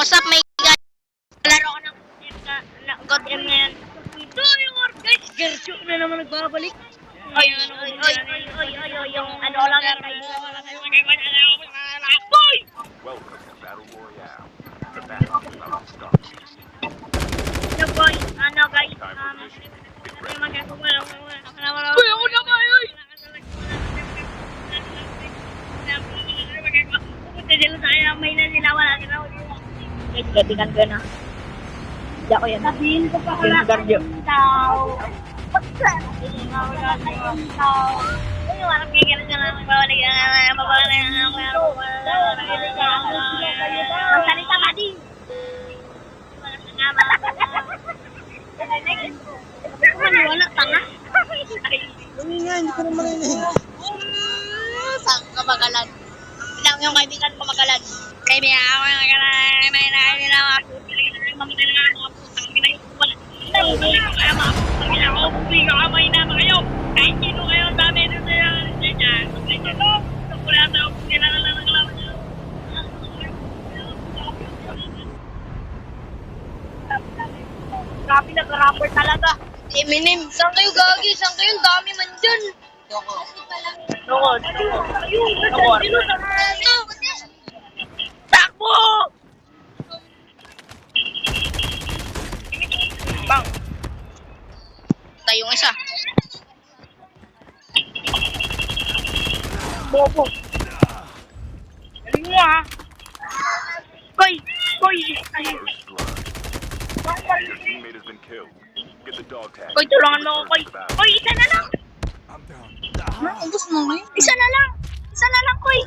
What's up, my guys? Laro ko ng God M ngayon. Ito yung guys, Gertrude na naman nagbabalik. Oy, yung ano lang yan guys. Welcome to Battle Royale. The battle is about to start. So boy, ano guys, Time for mission. Get ready. Uy, ako na ba yun? Pupunta sila sa ayan, may na sila, wala sila. Guys, gatikan ko na. Hindi ako yan. Sabihin ko pa Yung cardio. tao. Magsalita ka din. Wala tanga. Nga, hindi ko na marinig. Saan ka magalan? Ilang yung kaibigan ko magalan. Kaibigan ako magalan. May nakain nila mga putang. Mamigay na mga putang. Pinayukulan. Hindi ko kaya mga putang. Hindi ko kamay na kayo. Kahit sino kayo sa amin. Grabe nag-rapper talaga. Eminem, saan kayo gagi? Saan kayo? Ang dami man dyan. Tukod. Takbo! Bang! Tayong isa. Bobo. Galing mo ha. Koy! Koy! Ay. Your teammate has been killed. Get the dog tag. Koy, tulungan mo ako, Koy. Koy, isa na lang. Ubus mo ngayon. Isa na lang. Isa na lang, Koy.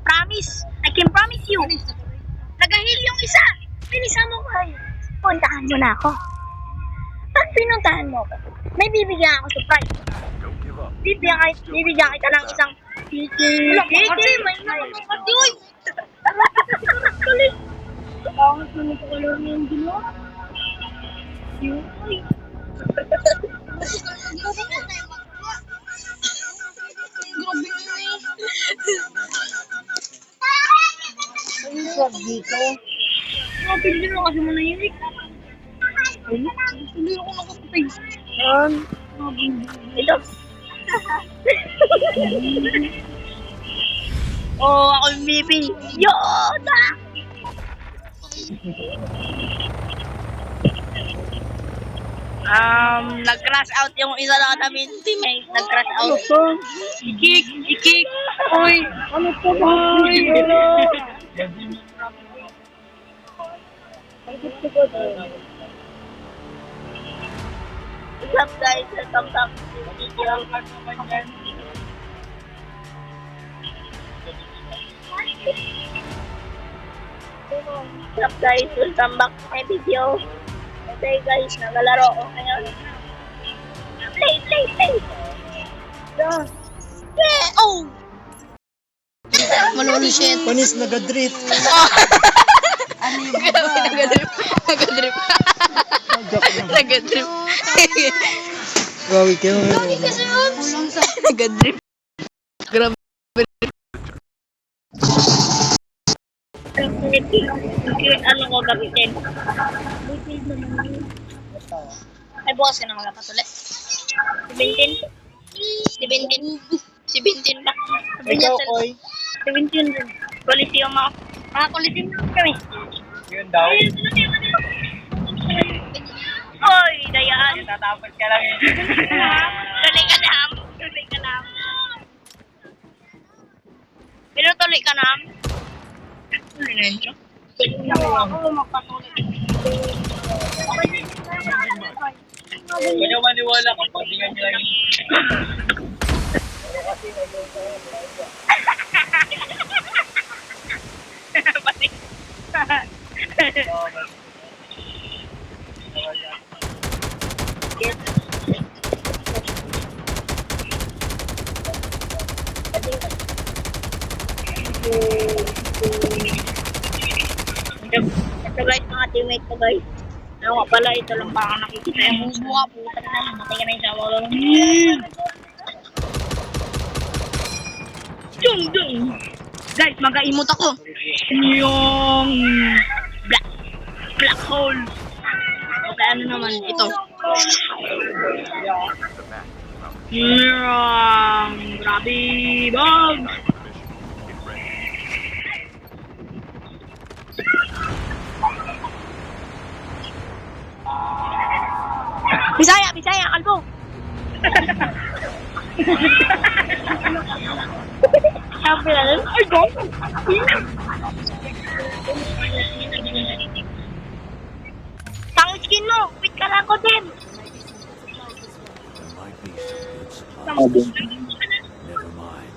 Promise. I can promise you. Nag-heal yung isa. Bilisan mo, Koy. Puntahan mo na ako. Pag pinuntahan mo ako, may bibigyan ako surprise. Don't give up. Bibigyan kita ng isang Kiki, may nakakapati, uy! Tuloy! Bakit mo nito kalor na yung ginawa? Uy! Grabe nyo eh. Ano swag dito? Mapindi na kasi manahimik. Tuloy ako nakapatay. Ito. Oh, ako yung BP. Yoda! Nag-crash out yung isa na namin teammate. Nag-crash out. I-kick. Uy! Ano to ba? Uy! What's up guys? Welcome back to the video. What's up guys? Welcome back to my video. Okay guys, nagalaro ko ngayon. Play! Yeah! Oh! Maluli shit. Panis nagadrit. Ano yung Nagadrip. Nagadrip. Gawi kayo. Nagadrip. Grabe. Ano ko gamitin? Ay, bukas ka na magpapatuloy. 17 ba? Ikaw, Koy. 17 rin. Coliseum ako. Mga Coliseum kami. Yun daw. Oy, dayaan. Tatapos ka lang eh. Tuloy ka na. Pero tuloy ka na. Tuloy na yun siya. Ako magpatuloy. Huwag niyo maniwala kapag di nga nila yung... Pati. Ito guys, mga teammate ko guys. Ano nga pala, ito lang pa ang nakikita yung buka, puta na, matay ka na yung sawa ko. Dung! Guys, mag-emote ako. Yung... Blah. hole. Okay, ano naman, ito. The match is about to Grabe, bag! time for the mission. Get ready. Bisaya, Bisaya, kalbo! Sabi na lang, ay, go! Tangis skin mo! Wait ka lang ko din! There might be some good supplies. Never mind.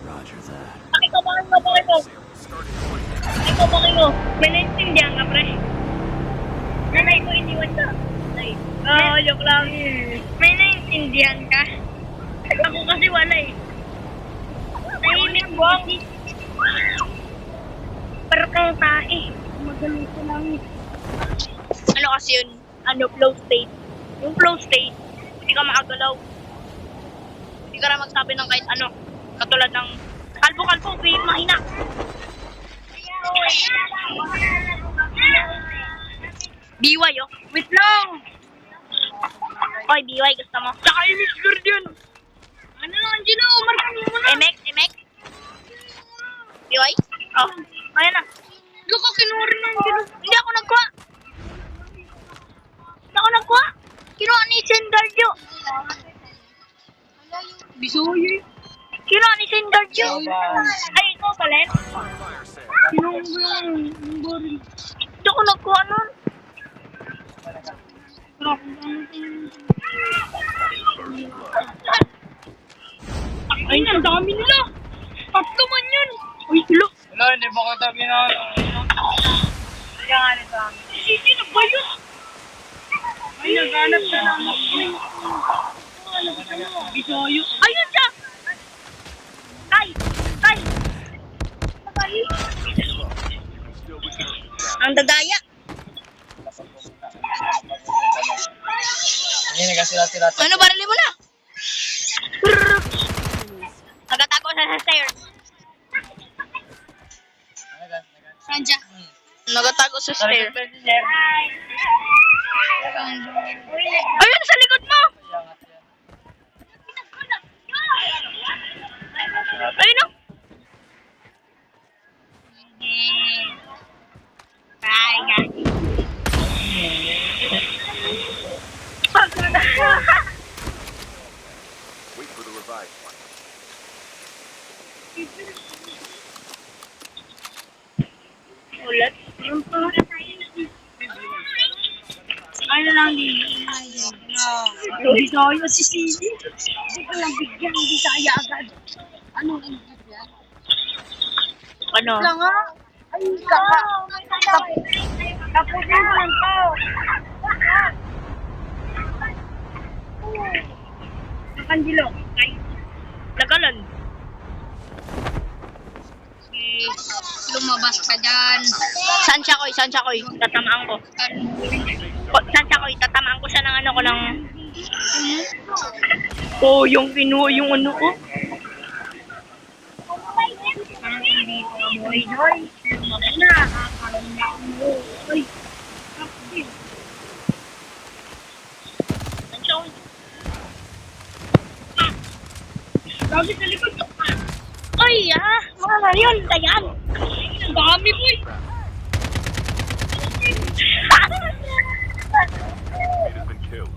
Roger that. Pakikabahan mo, pakikaw! Pakikaw! May naintindihan ka, pre? Nanay ko iniwan ka. Oo, joke lang. May naintindihan ka? Ako kasi wala eh. Nahimik mo ako. Pero kang tae. Magaling ko lang eh. Ano kasi yun? Ano, flow state. Yung flow state, hindi ka makagalaw. Hindi ka na magsabi ng kahit ano. Katulad ng kalbo-kalbo, pilit mahina. BY oh. Wait lang! Oy, BY, gusto mo? Tsaka Miss Guardian! Ano lang, Angelo? Marami mo na! Emek? BY? Oh, ayan na. Look, kinuha rin ng Angelo. Hindi ako nagkuha! Kinuha ni Sendarjo! Bisoy! Kinuha ni Sendarjo! Ay, ikaw pala yun? Kinuha mo yung baril. Hindi ako nagkuha nun. Ay, ang dami nila! Tatlo man yun! Uy, tulo! Wala, hindi ba kita ginano? Kaya nga nito. Hindi na ba yun? Ay, naghanap na lang. Bisoyo. Ayun siya! Tay! Ang dagaya! Hindi, nagkasila-sila. Ano, barili mo na? Nagatago siya sa stairs. Sanja. Nagatago sa stairs. Ayun, sa likod mo! Ayun o! Wait for the revived one. Ulat. Ano lang din? Bisoyo si Sisi. Hindi ko lang bigyan, hindi kaya agad. Ano ang bigyan? Ano? Lang ha? Ay, kaka. Tapusin mo lang to. Nakandilo. Nagalan. Lumabas ka dyan. Saan siya, Koy? Tatamaan ko. Saan siya, Koy? Tatamaan ko siya ng ano ko ng... Oh, yung kinuha yung ano ko. Boy, Joy. Na. Oy. Lagi sa likod. Ay, mga na yun, tayan. Ang dami, boy. It has been killed.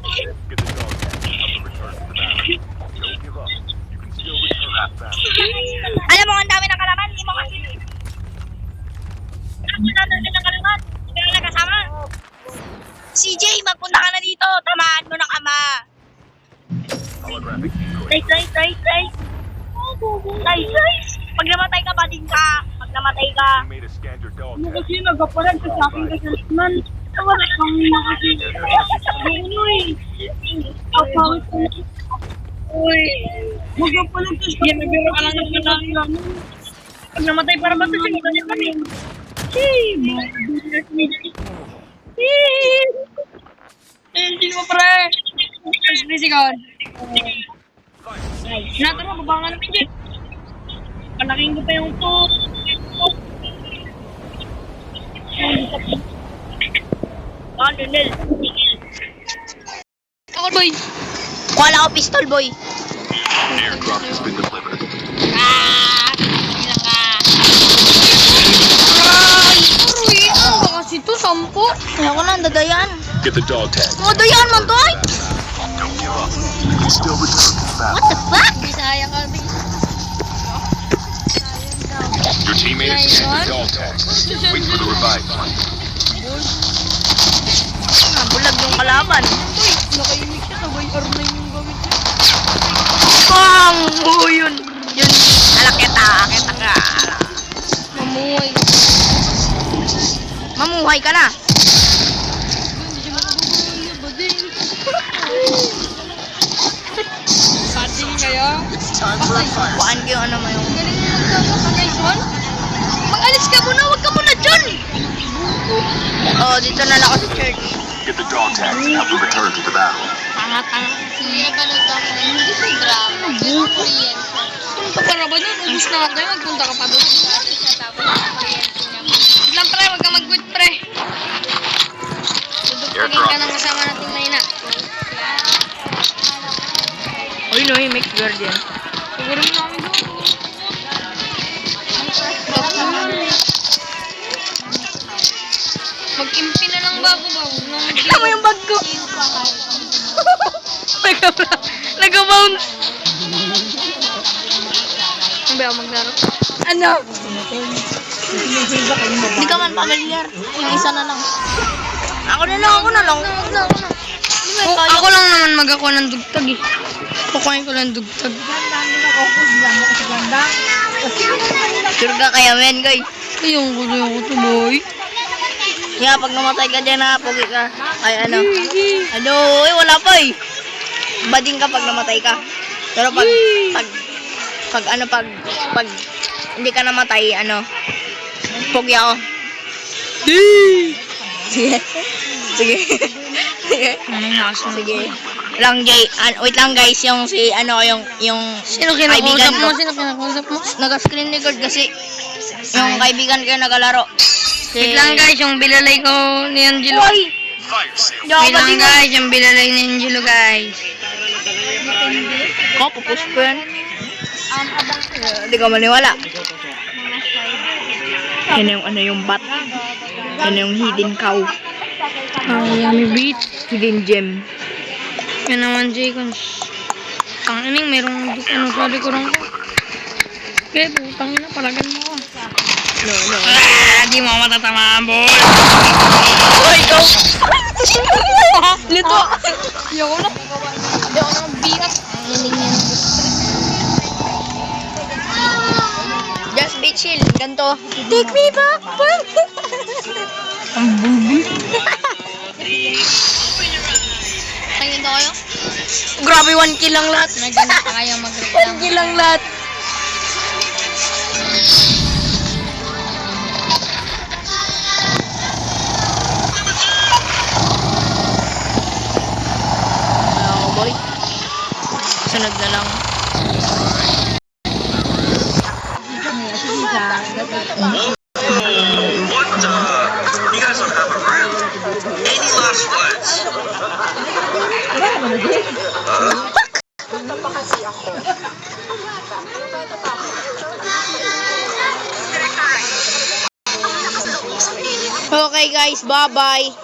Get the dog tag. Help them return to the battle. Don't give up. You can still return to the battle. Alam mo, ang dami ng kalaman, hindi mo kasi. Ang dami ng kalaman, hindi ka nakasama. CJ, magpunta ka na dito. Tamaan mo ng ama. Holographic decoy. Nice. Pag namatay ka, bading ka. Pag namatay ka. You made a scan your dog tag. Kasi nagaparan sa akin kasi man. Wala kang kasi. Ano eh. Kapawit ko. Uy. Magaparan sa akin. Nagbilang ka lang ng lang. Pag namatay para ba ito siya magkanya kami. Hindi mo pre. Sigawan. Natara, babangan namin dyan. Panaking ko pa yung to. ka, Lionel. Ako, boy. Kuha ko pistol, boy. Airdrop has been delivered. Hindi ka. Aroy, ano ba kasi to? 10? Ayaw ko na, dadayan. Get the dog tag. Mga dayan man to, ay. Don't give up. You can still return to the battle. What the fuck? Bisaya ka, boy. Your teammate has scanned the dog tag. Wait for the revive flight. Bulag yung kalaban. Uy, nakaimik siya. Sabay R9 yung gamit niya. Bang! Oo, yun. Yun. Alaketa ka. Mamuhay ka. Mamuhay ka na. Hindi siya makabubuli. Bading. Bading kaya? Patay. Kuhaan ko yung ano mo yung... Galing mo magkakot sa guys, one? Mag-alis ka muna, huwag ka muna dyan! Oh, dito na lang ako sa church. Get the dog tag and have them return to the battle. Tanga-tanga. Hindi sa drama. Buko. Punta ka na ba doon? Ubus na tayo. Magpunta ka pa doon. Wait lang, pre. Huwag ka mag-quit, pre. Tudugtugin ka ng kasama natin Mayna. Uy, no, yung mixed guardian. Siguro mo namin doon. Mag-impi na lang bago ba? Huwag na mag-impi. Kita mo yung bag ko. Nag-bounce. Ano ba ako maglaro? Ano? Hindi ka man familiar. Yung isa na lang. Ako na lang. Huwag na. Ako lang naman mag-ako ng dugtag eh. Kukuhain ko lang dugtag. Sure ka kaya, men, guys. Ayun ko to, boy. Kaya pag namatay ka dyan na, pogi ka. Ay, ano? Ano? Eh, wala pa eh. Bading ka pag namatay ka. Pero pag hindi ka namatay, ano, pogi ako. Sige. Sige. Sige. Sige. Wait lang guys, yung si, ano, yung Sino kaibigan kinakausap ko. mo? Sino kinakausap mo? Nag-screen record kasi yung kaibigan ko yung nagalaro. Wait lang guys, yung bilalay ko ni Angelo. Uy! Di ako Wait lang bading. guys, yung bilalay ni Angelo guys. Ko, pupush ko yan. Hindi ka maniwala. Yan yung ano yung bat. Yan yung hidden cow. Yummy beat. Hidden gem. Yan naman, J-Cons. Tangining, merong ano sa likuran ko. Okay, putang ina, palagan mo ko. No. Di mo matatamaan, boy. Uy, go! Lito! Ayoko na. Ayoko na bigat. Ang yan. Just be chill. Ganto. Take me back. Ang bubi. Tingin daw kayo? Grabe, 1 kill lang lahat. Nagano pa kayo 1 mag-reklamo. kill lang lahat. Ako, boy. Sunod na lang. You guys don't have a round. Any last words? Okay guys, bye-bye.